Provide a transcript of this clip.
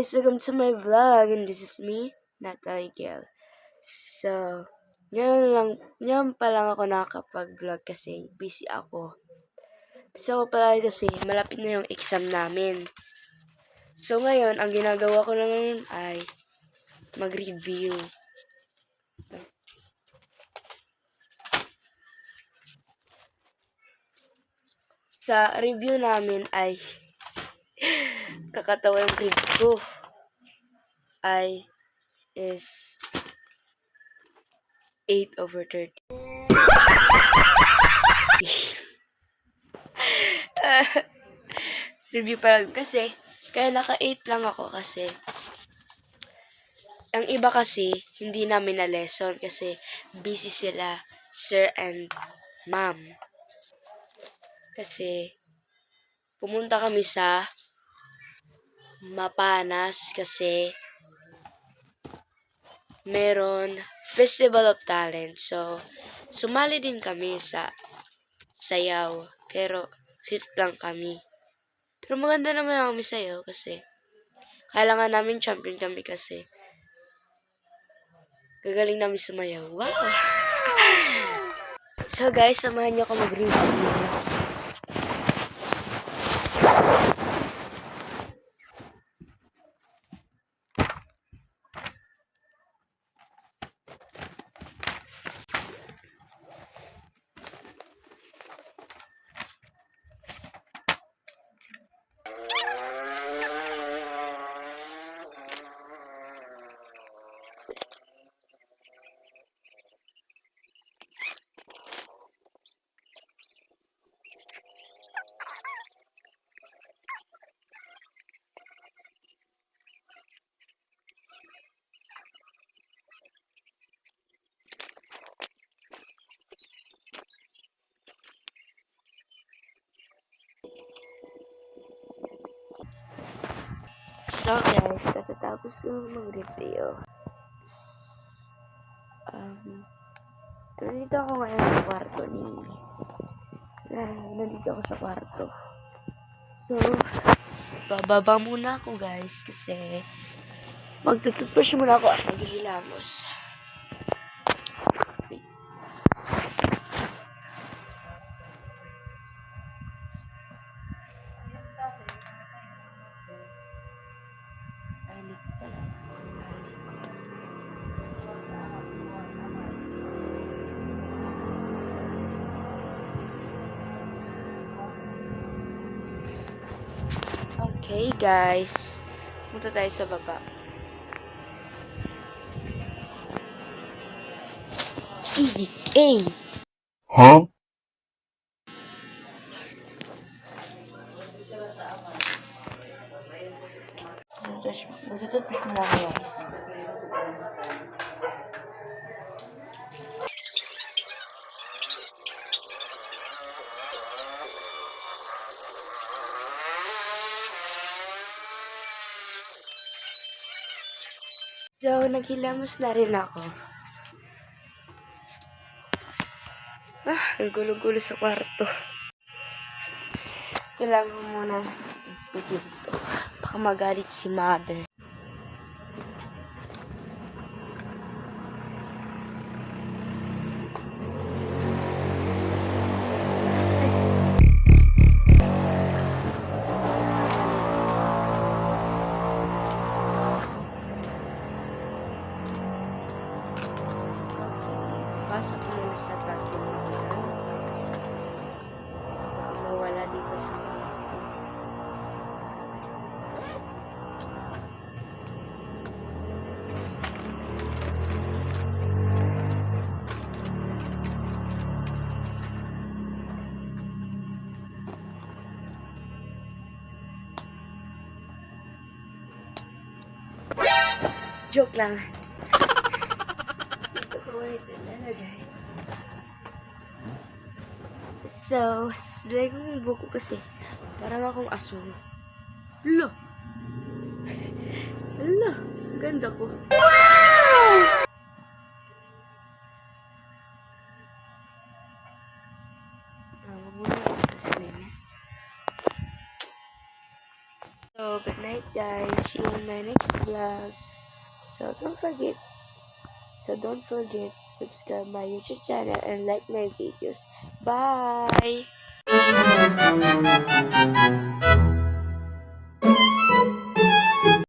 guys, welcome to my vlog and this is me, Natalie Gail. So, ngayon pa lang ako nakakapag-vlog kasi busy ako. Busy ako pala kasi malapit na yung exam namin. So, ngayon, ang ginagawa ko na ngayon ay mag-review. Sa review namin ay kakatawa ng grade ko ay is 8/30. Review pa lang kasi, kaya naka-8 lang ako kasi ang iba kasi hindi namin na lesson kasi busy sila, sir and ma'am. Kasi pumunta kami sa Mapanas kasi meron Festival of Talent. So, sumali din kami sa sayaw. Pero, fit lang kami. Pero maganda naman kami sayaw kasi kailangan namin champion kami kasi gagaling namin sumayaw. Wow! So guys, samahan niyo ako mag-review. So guys, katatapos ko mag-review. Nandito ako ngayon sa kwarto ni... Nandito ako sa kwarto. So, bababa muna ako guys kasi magtututbrush muna ako at maghihilamos. Okay guys, punta tayo sa baba. Easy, A. Huh? Magtututbrush muna ako guys. So, naghilamos na rin ako. Ang gulo-gulo sa kwarto. Kailangan ko muna ipigil ito. Baka magalit si mother. Pasok muna sa vacuum kasi baka mawala dito sa vacuum. Joke lang. So, sasalay ko yung buko kasi parang akong aso. Hala! Hala! Ganda ko. Wow! Wag mo na sasalay na. So, good night guys. See you in my next vlog. So, don't forget, subscribe my YouTube channel and like my videos. Bye!